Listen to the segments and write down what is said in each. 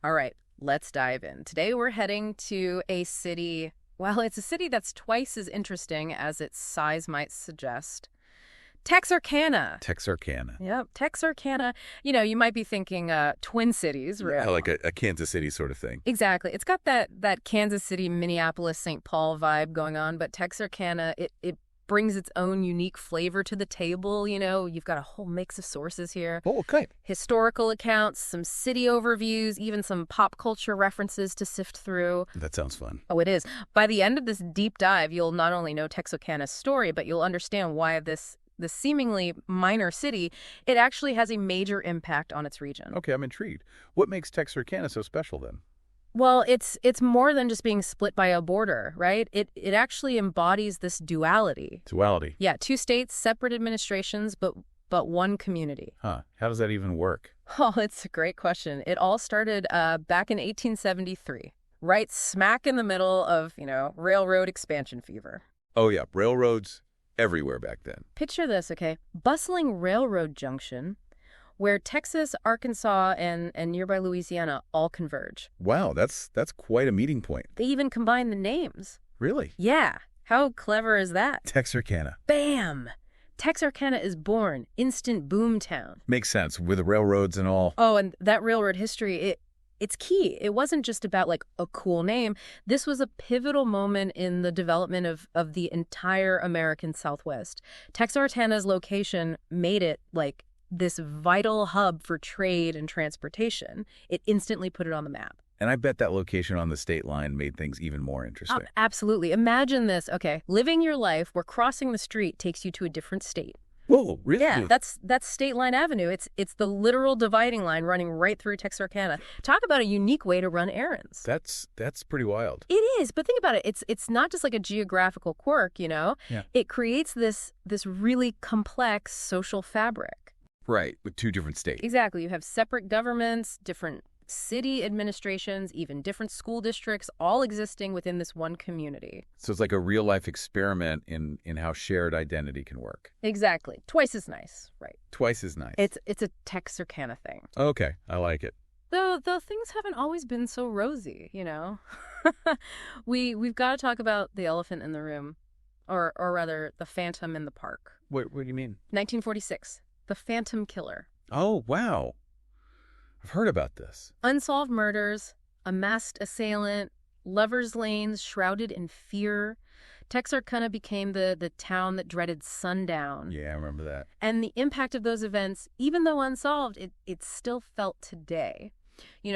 All right, let's dive in. Today we're heading to a city, well, it's a city that's twice as interesting as its size might suggest. Texarkana. Texarkana. Yep, Texarkana. You might be thinking Twin Cities. Yeah, like a Kansas City sort of thing. Exactly. It's got that Kansas City, Minneapolis, St. Paul vibe going on, but Texarkana, it brings its own unique flavor to the table. You've got a whole mix of sources here. Oh, okay. Historical accounts, some city overviews, even some pop culture references to sift through. That sounds fun. Oh, it is. By the end of this deep dive, you'll not only know Texarkana's story, but you'll understand why this seemingly minor city, it actually has a major impact on its region. Okay, I'm intrigued. What makes Texarkana so special then? Well, it's more than just being split by a border, right? It actually embodies this duality. Duality? Yeah, two states, separate administrations, but one community. Huh. How does that even work? Oh, it's a great question. It all started back in 1873, right smack in the middle of, railroad expansion fever. Oh, yeah. Railroads everywhere back then. Picture this, okay? Bustling railroad junction where Texas, Arkansas, and nearby Louisiana all converge. Wow, that's quite a meeting point. They even combine the names. Really? Yeah. How clever is that? Texarkana. Bam! Texarkana is born. Instant boom town. Makes sense, with the railroads and all. Oh, and that railroad history, it's key. It wasn't just about, a cool name. This was a pivotal moment in the development of the entire American Southwest. Texarkana's location made it, this vital hub for trade and transportation. It instantly put it on the map. And I bet that location on the state line made things even more interesting. Absolutely. Imagine this. Okay, living your life where crossing the street takes you to a different state. Whoa, really? Yeah, that's State Line Avenue. It's the literal dividing line running right through Texarkana. Talk about a unique way to run errands. That's pretty wild. It is, but think about it. It's not just like a geographical quirk, Yeah. It creates this really complex social fabric. Right, with two different states. Exactly. You have separate governments, different city administrations, even different school districts, all existing within this one community. So it's like a real-life experiment in how shared identity can work. Exactly. Twice as nice, right? Twice as nice. It's a Texarkana thing. Okay, I like it. Though things haven't always been so rosy, We've got to talk about the elephant in the room, or rather, the phantom in the park. What do you mean? 1946. The Phantom Killer. Oh, wow. I've heard about this. Unsolved murders, a masked assailant, lovers' lanes shrouded in fear. Texarkana became the town that dreaded sundown. Yeah, I remember that. And the impact of those events, even though unsolved, it's still felt today.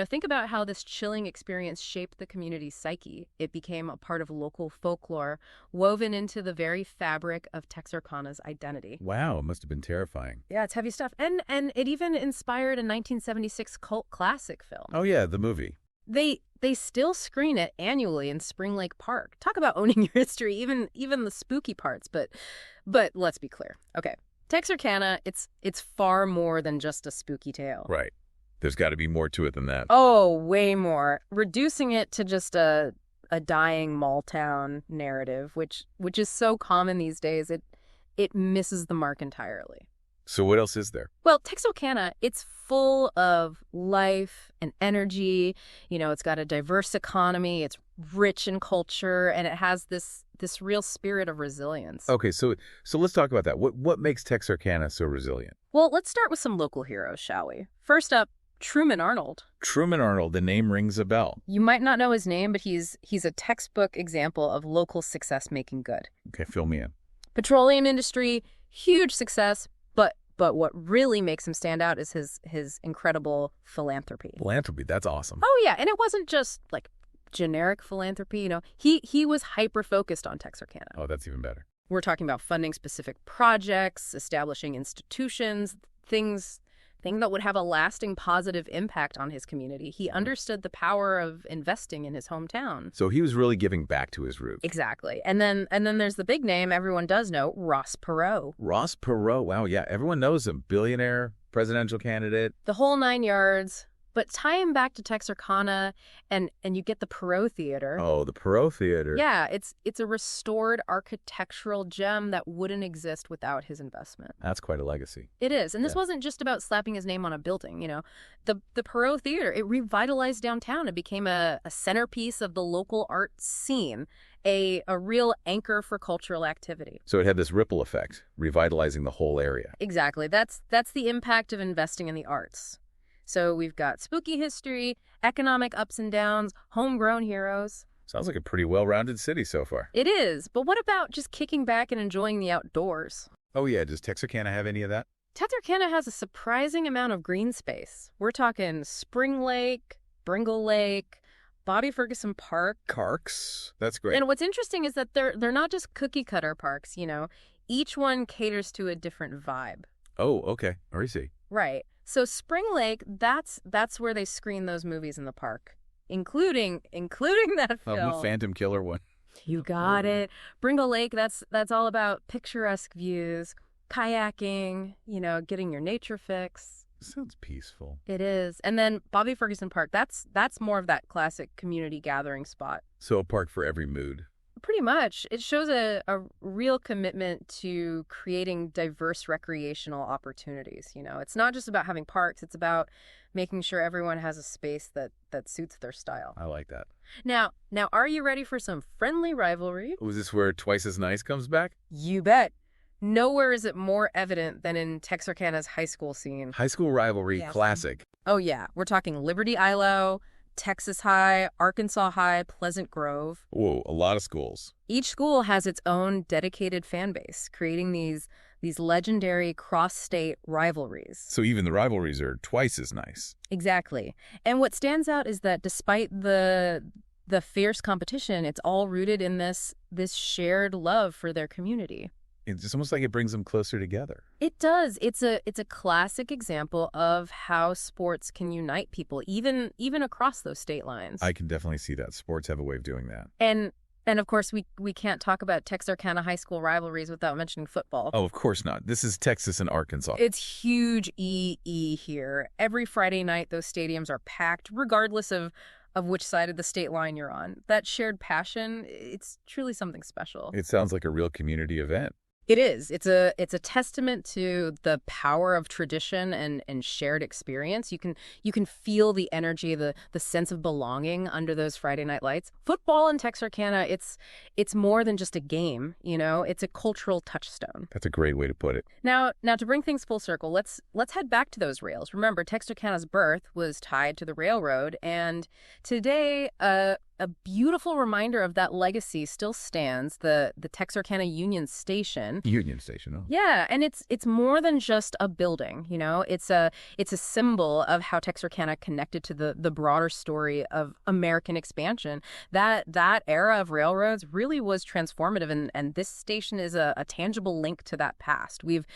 Think about how this chilling experience shaped the community's psyche. It became a part of local folklore, woven into the very fabric of Texarkana's identity. Wow, it must have been terrifying. Yeah, it's heavy stuff. And it even inspired a 1976 cult classic film. Oh, yeah, the movie. They still screen it annually in Spring Lake Park. Talk about owning your history, even the spooky parts. But let's be clear. Okay, Texarkana, it's far more than just a spooky tale. Right. There's got to be more to it than that. Oh, way more. Reducing it to just a dying mall town narrative, which is so common these days, it misses the mark entirely. So what else is there? Well, Texarkana, it's full of life and energy. It's got a diverse economy. It's rich in culture, and it has this real spirit of resilience. Okay, so let's talk about that. What makes Texarkana so resilient? Well, let's start with some local heroes, shall we? First up, Truman Arnold. Truman Arnold, the name rings a bell. You might not know his name, but he's a textbook example of local success making good. Okay, fill me in. Petroleum industry, huge success, but what really makes him stand out is his incredible philanthropy. Philanthropy, that's awesome. Oh yeah, and it wasn't just generic philanthropy, He was hyper-focused on Texarkana. Oh, that's even better. We're talking about funding specific projects, establishing institutions, things that would have a lasting positive impact on his community. He understood the power of investing in his hometown. So he was really giving back to his roots. Exactly. And then there's the big name everyone does know, Ross Perot. Ross Perot. Wow, yeah. Everyone knows him. Billionaire, presidential candidate. The whole 9 yards. But tie him back to Texarkana, and you get the Perot Theater. Oh, the Perot Theater. Yeah, it's a restored architectural gem that wouldn't exist without his investment. That's quite a legacy. It is. And this wasn't just about slapping his name on a building, you know. The Perot Theater, it revitalized downtown. It became a centerpiece of the local art scene, a real anchor for cultural activity. So it had this ripple effect, revitalizing the whole area. Exactly. That's the impact of investing in the arts. So we've got spooky history, economic ups and downs, homegrown heroes. Sounds like a pretty well-rounded city so far. It is. But what about just kicking back and enjoying the outdoors? Oh yeah, does Texarkana have any of that? Texarkana has a surprising amount of green space. We're talking Spring Lake, Bringle Lake, Bobby Ferguson Park. Parks? That's great. And what's interesting is that they're not just cookie-cutter parks, you know. Each one caters to a different vibe. Oh, okay. I see. Right. So Spring Lake, that's where they screen those movies in the park, including that film. The Phantom Killer one. You got it. Bringle Lake, that's all about picturesque views, kayaking, you know, getting your nature fix. Sounds peaceful. It is. And then Bobby Ferguson Park, that's more of that classic community gathering spot. So a park for every mood. Pretty much. It shows a real commitment to creating diverse recreational opportunities. You know, it's not just about having parks. It's about making sure everyone has a space that suits their style. I like that. Now, are you ready for some friendly rivalry? Was this where Twice as Nice comes back? You bet. Nowhere is it more evident than in Texarkana's high school scene. High school rivalry, Yes. classic. Oh, yeah. We're talking Liberty ILO, Texas High, Arkansas High, Pleasant Grove. Whoa, a lot of schools. Each school has its own dedicated fan base, creating these legendary cross-state rivalries. So even the rivalries are twice as nice. Exactly. And what stands out is that despite the fierce competition, it's all rooted in this shared love for their community. It's almost like it brings them closer together. It does. It's a classic example of how sports can unite people, even across those state lines. I can definitely see that. Sports have a way of doing that. And of course, we can't talk about Texarkana high school rivalries without mentioning football. Oh, of course not. This is Texas and Arkansas. It's huge EE here. Every Friday night, those stadiums are packed, regardless of which side of the state line you're on. That shared passion, it's truly something special. It sounds like a real community event. It is. It's a testament to the power of tradition and shared experience. You can feel the energy, the sense of belonging under those Friday night lights. Football in Texarkana, it's more than just a game, you know. It's a cultural touchstone. That's a great way to put it. Now to bring things full circle, let's head back to those rails. Remember, Texarkana's birth was tied to the railroad, and today a beautiful reminder of that legacy still stands, the Texarkana Union Station. Union Station, oh. Yeah, and it's more than just a building, you know. It's a symbol of how Texarkana connected to the broader story of American expansion. That era of railroads really was transformative, and this station is a tangible link to that past. We've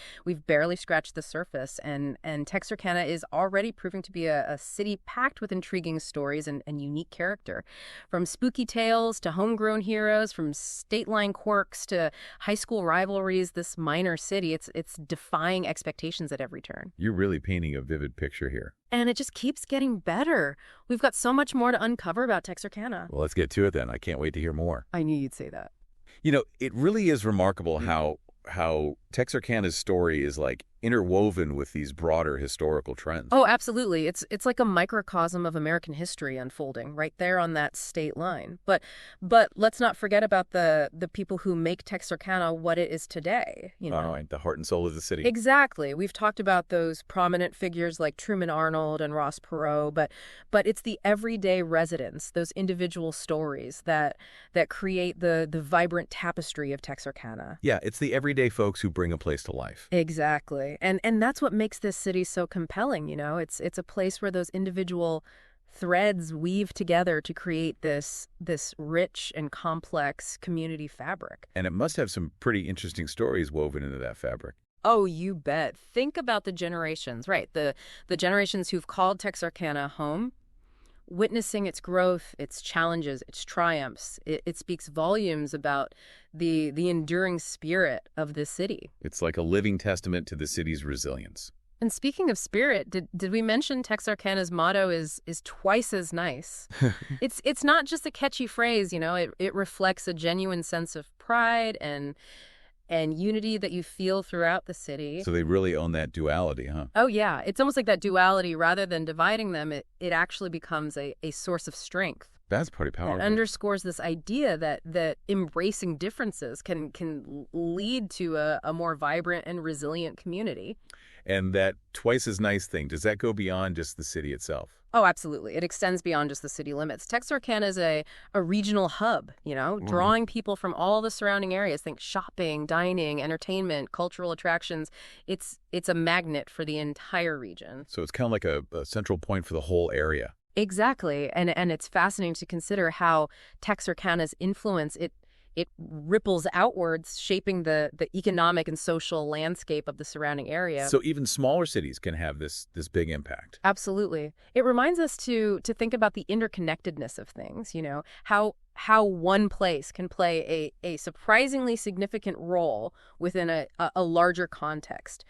barely scratched the surface, and Texarkana is already proving to be a city packed with intriguing stories and unique character. From spooky tales to homegrown heroes, from state line quirks to high school rivalries, this minor city, it's defying expectations at every turn. You're really painting a vivid picture here. And it just keeps getting better. We've got so much more to uncover about Texarkana. Well, let's get to it then. I can't wait to hear more. I knew you'd say that. You know, it really is remarkable how Texarkana's story is like interwoven with these broader historical trends. Oh, absolutely. It's like a microcosm of American history unfolding right there on that state line. But let's not forget about the people who make Texarkana what it is today. You know? All right, the heart and soul of the city. Exactly. We've talked about those prominent figures like Truman Arnold and Ross Perot, but it's the everyday residents, those individual stories that create the vibrant tapestry of Texarkana. Yeah, it's the everyday folks who bring a place to life. Exactly. And that's what makes this city so compelling, you know. It's a place where those individual threads weave together to create this rich and complex community fabric. And it must have some pretty interesting stories woven into that fabric. Oh, you bet. Think about the generations, right? The generations who've called Texarkana home. Witnessing its growth, its challenges, its triumphs, it speaks volumes about the enduring spirit of this city. It's like a living testament to the city's resilience. And speaking of spirit, did we mention Texarkana's motto is twice as nice? It's not just a catchy phrase, you know. It reflects a genuine sense of pride and unity that you feel throughout the city. So they really own that duality, huh? Oh, yeah. It's almost like that duality. Rather than dividing them, it actually becomes a source of strength. That's pretty powerful. It underscores this idea that embracing differences can lead to a more vibrant and resilient community. And that twice as nice thing, does that go beyond just the city itself? Oh, absolutely. It extends beyond just the city limits. Texarkana is a regional hub, you know, drawing people from all the surrounding areas. Think shopping, dining, entertainment, cultural attractions. It's a magnet for the entire region. So it's kind of like a central point for the whole area. Exactly. And it's fascinating to consider how Texarkana's influence, it ripples outwards, shaping the economic and social landscape of the surrounding area. So even smaller cities can have this big impact. Absolutely. It reminds us to think about the interconnectedness of things, you know, how one place can play a surprisingly significant role within a larger context.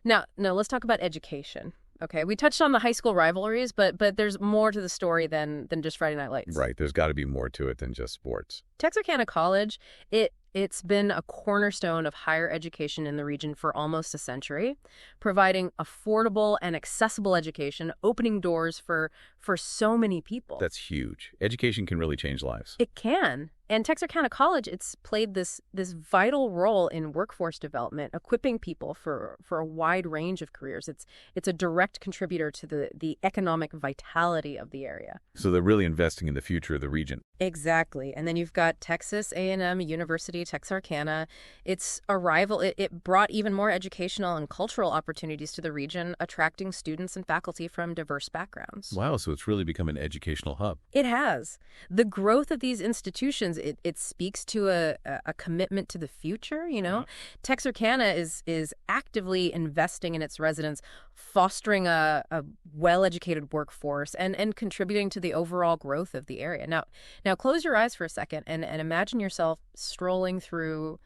Now, let's talk about education. Okay, we touched on the high school rivalries, but there's more to the story than just Friday Night Lights. Right, there's got to be more to it than just sports. Texarkana College, it's been a cornerstone of higher education in the region for almost a century, providing affordable and accessible education, opening doors for so many people. That's huge. Education can really change lives. It can. And Texarkana College, it's played this vital role in workforce development, equipping people for a wide range of careers. It's a direct contributor to the economic vitality of the area. So they're really investing in the future of the region. Exactly. And then you've got Texas A&M University, Texarkana. Its arrival, it brought even more educational and cultural opportunities to the region, attracting students and faculty from diverse backgrounds. Wow, so it's really become an educational hub. It has. The growth of these institutions, it speaks to a commitment to the future, you know. Yeah. Texarkana is actively investing in its residents, fostering a well-educated workforce and contributing to the overall growth of the area. Now close your eyes for a second and imagine yourself strolling through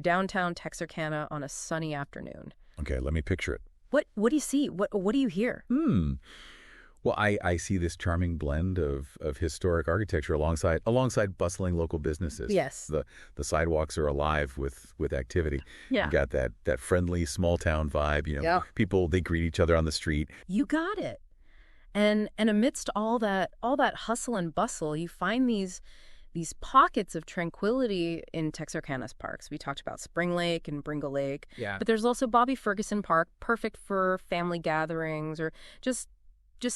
downtown Texarkana on a sunny afternoon. Okay, let me picture it. What do you see? What do you hear? Well, I see this charming blend of historic architecture alongside bustling local businesses. Yes. The sidewalks are alive with activity. Yeah. You got that friendly small town vibe, you know. Yeah. People, they greet each other on the street. You got it. And amidst all that hustle and bustle, you find these pockets of tranquility in Texarkana's parks. We talked about Spring Lake and Bringle Lake. Yeah. But there's also Bobby Ferguson Park, perfect for family gatherings or just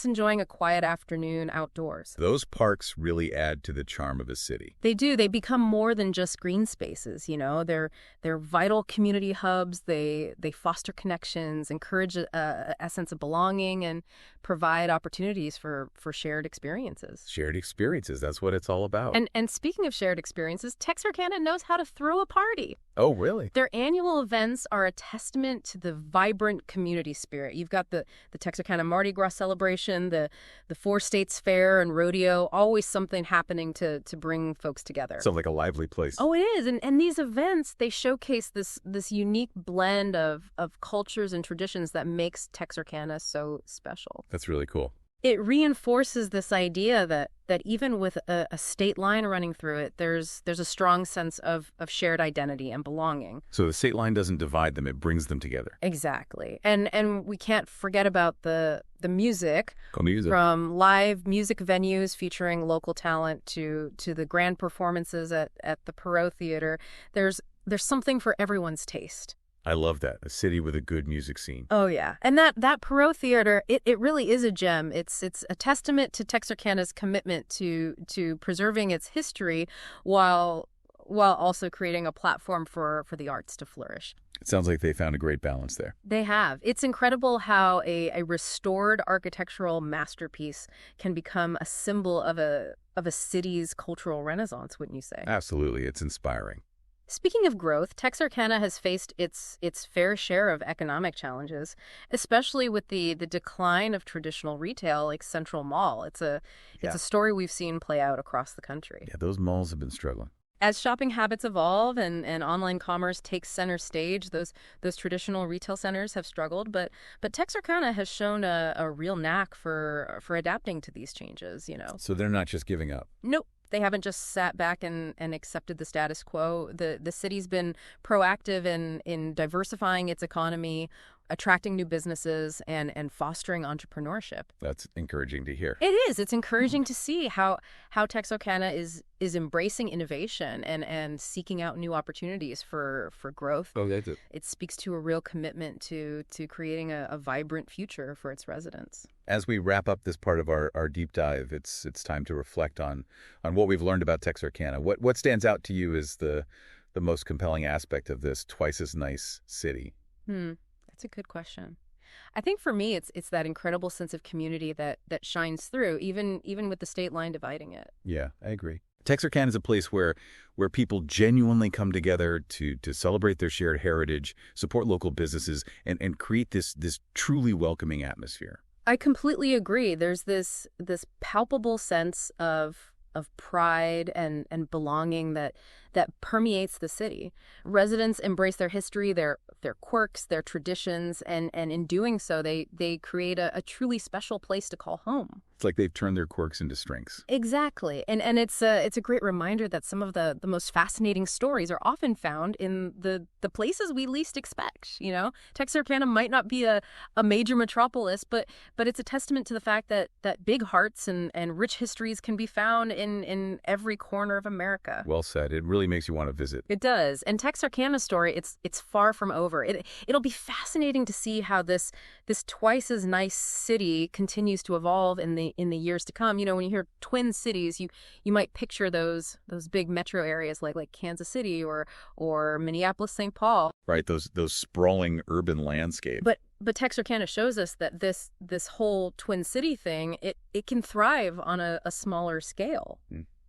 enjoying a quiet afternoon outdoors. Those parks really add to the charm of a city. They do. They become more than just green spaces, you know. They're vital community hubs. They foster connections, encourage a sense of belonging, and provide opportunities for shared experiences. Shared experiences, that's what it's all about. And speaking of shared experiences, Texarkana knows how to throw a party. Oh, really? Their annual events are a testament to the vibrant community spirit. You've got the Texarkana Mardi Gras celebration, the Four States Fair and rodeo, always something happening to bring folks together. Sounds like a lively place. Oh, it is. And these events, they showcase this unique blend of cultures and traditions that makes Texarkana so special. That's really cool. It reinforces this idea that even with a state line running through it, there's a strong sense of shared identity and belonging. So the state line doesn't divide them, it brings them together. Exactly. And we can't forget about the music. Music. From live music venues featuring local talent to the grand performances at the Perot Theater. There's something for everyone's taste. I love that. A city with a good music scene. Oh, yeah. And that Perot Theater, it really is a gem. It's a testament to Texarkana's commitment to preserving its history while also creating a platform for the arts to flourish. It sounds like they found a great balance there. They have. It's incredible how a restored architectural masterpiece can become a symbol of a city's cultural renaissance, wouldn't you say? Absolutely. It's inspiring. Speaking of growth, Texarkana has faced its fair share of economic challenges, especially with the decline of traditional retail like Central Mall. It's a story we've seen play out across the country. Yeah, those malls have been struggling. As shopping habits evolve and online commerce takes center stage, those traditional retail centers have struggled, but Texarkana has shown a real knack for adapting to these changes, you know. So they're not just giving up. Nope. They haven't just sat back and accepted the status quo. The city's been proactive in diversifying its economy, attracting new businesses, and fostering entrepreneurship. That's encouraging to hear. It is. It's encouraging to see how Texarkana is embracing innovation and seeking out new opportunities for growth. Oh, that's it. It speaks to a real commitment to creating a vibrant future for its residents. As we wrap up this part of our deep dive, it's time to reflect on what we've learned about Texarkana. What stands out to you as the most compelling aspect of this twice as nice city? That's a good question. I think for me, it's that incredible sense of community that shines through, even with the state line dividing it. Yeah, I agree. Texarkana is a place where people genuinely come together to celebrate their shared heritage, support local businesses, and create this truly welcoming atmosphere. I completely agree. There's this palpable sense of pride and belonging that permeates the city. Residents embrace their history, their quirks, their traditions, and in doing so, they create a truly special place to call home. It's like they've turned their quirks into strengths. Exactly. And it's a great reminder that some of the most fascinating stories are often found in the places we least expect, you know? Texarkana might not be a major metropolis, but it's a testament to the fact that big hearts and rich histories can be found in every corner of America. Well said. It really makes you want to visit. It does. And Texarkana's story, it's far from over. It'll be fascinating to see how this twice as nice city continues to evolve in the years to come. You know, when you hear Twin Cities, you might picture those big metro areas like Kansas City or Minneapolis, St. Paul. Right, those sprawling urban landscapes. But Texarkana shows us that this whole Twin City thing, it can thrive on a smaller scale.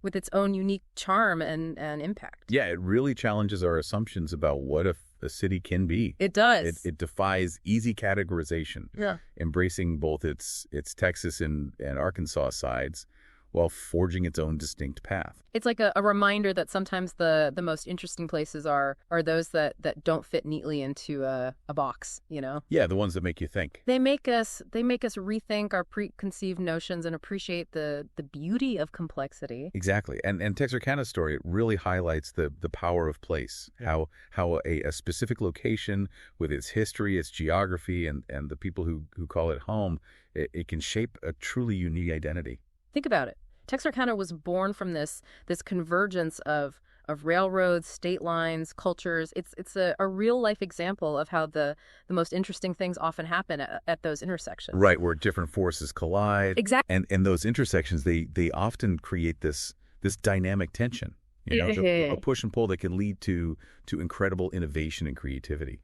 With its own unique charm and impact. Yeah, it really challenges our assumptions about what a city can be. It does. It defies easy categorization. Yeah. Embracing both its Texas and Arkansas sides while forging its own distinct path. It's like a reminder that sometimes the most interesting places are those that don't fit neatly into a box, you know? Yeah, the ones that make you think. They make us rethink our preconceived notions and appreciate the beauty of complexity. Exactly. And Texarkana's story, it really highlights the power of place, how a specific location with its history, its geography, and the people who call it home, it can shape a truly unique identity. Think about it. Texarkana was born from this convergence of railroads, state lines, cultures. It's a real life example of how the most interesting things often happen at those intersections. Right, where different forces collide. Exactly. And those intersections, they often create this dynamic tension. You know, a push and pull that can lead to incredible innovation and creativity.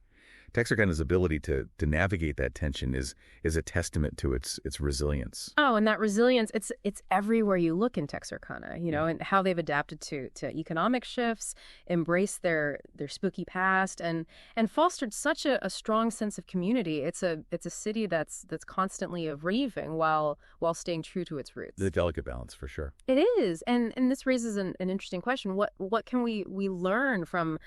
Texarkana's ability to navigate that tension is a testament to its resilience. Oh, and that resilience, it's everywhere you look in Texarkana, you know, and how they've adapted to economic shifts, embraced their spooky past, and fostered such a strong sense of community. It's a city that's constantly evolving while staying true to its roots. The delicate balance, for sure. It is, and this raises an interesting question. What can we learn from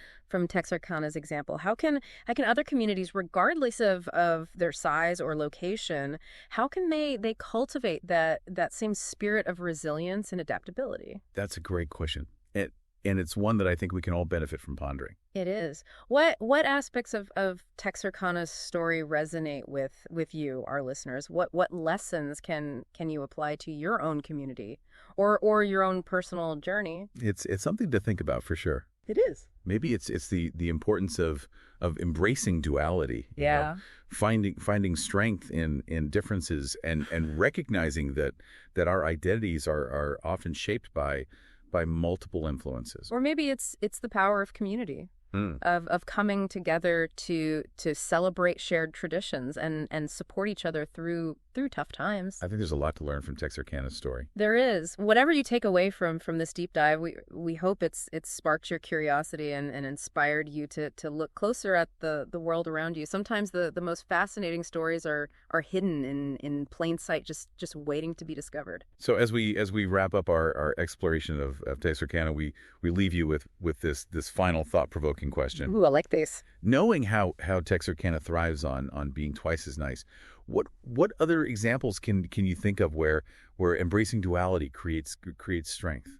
Texarkana's example? How can other communities, regardless of their size or location, how can they cultivate that same spirit of resilience and adaptability? That's a great question. And it's one that I think we can all benefit from pondering. It is. What aspects of Texarkana's story resonate with you, our listeners? What lessons can you apply to your own community or your own personal journey? It's something to think about, for sure. It is. Maybe it's the importance of embracing duality. Yeah. You know, finding strength in differences and recognizing that our identities are often shaped by multiple influences. Or maybe it's the power of community. Of coming together to celebrate shared traditions and support each other through through tough times. I think there's a lot to learn from Texarkana's story. There is. Whatever you take away from this deep dive, we hope it's sparked your curiosity and inspired you to look closer at the world around you. Sometimes the most fascinating stories are hidden in plain sight, just waiting to be discovered. So as we wrap up our exploration of Texarkana, we leave you with this final thought-provoking question. Ooh, I like this. Knowing how Texarkana thrives on being twice as nice, what other examples can you think of where embracing duality creates strength?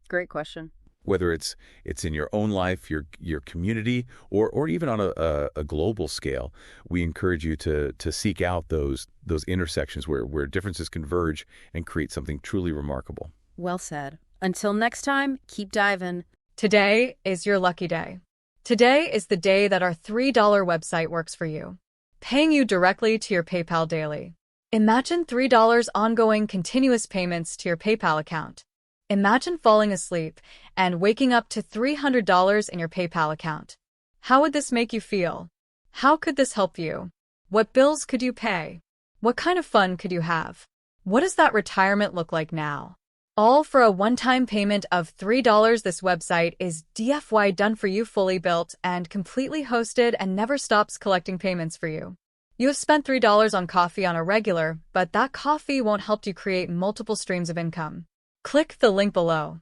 Great question. Whether it's in your own life, your community, or even on a global scale, we encourage you to seek out those intersections where differences converge and create something truly remarkable. Well said. Until next time, keep diving. Today is your lucky day. Today is the day that our $3 website works for you, paying you directly to your PayPal daily. Imagine $3 ongoing continuous payments to your PayPal account. Imagine falling asleep and waking up to $300 in your PayPal account. How would this make you feel? How could this help you? What bills could you pay? What kind of fun could you have? What does that retirement look like now? All for a one-time payment of $3. This website is DFY done for you, fully built and completely hosted, and never stops collecting payments for you. You have spent $3 on coffee on a regular, but that coffee won't help you create multiple streams of income. Click the link below.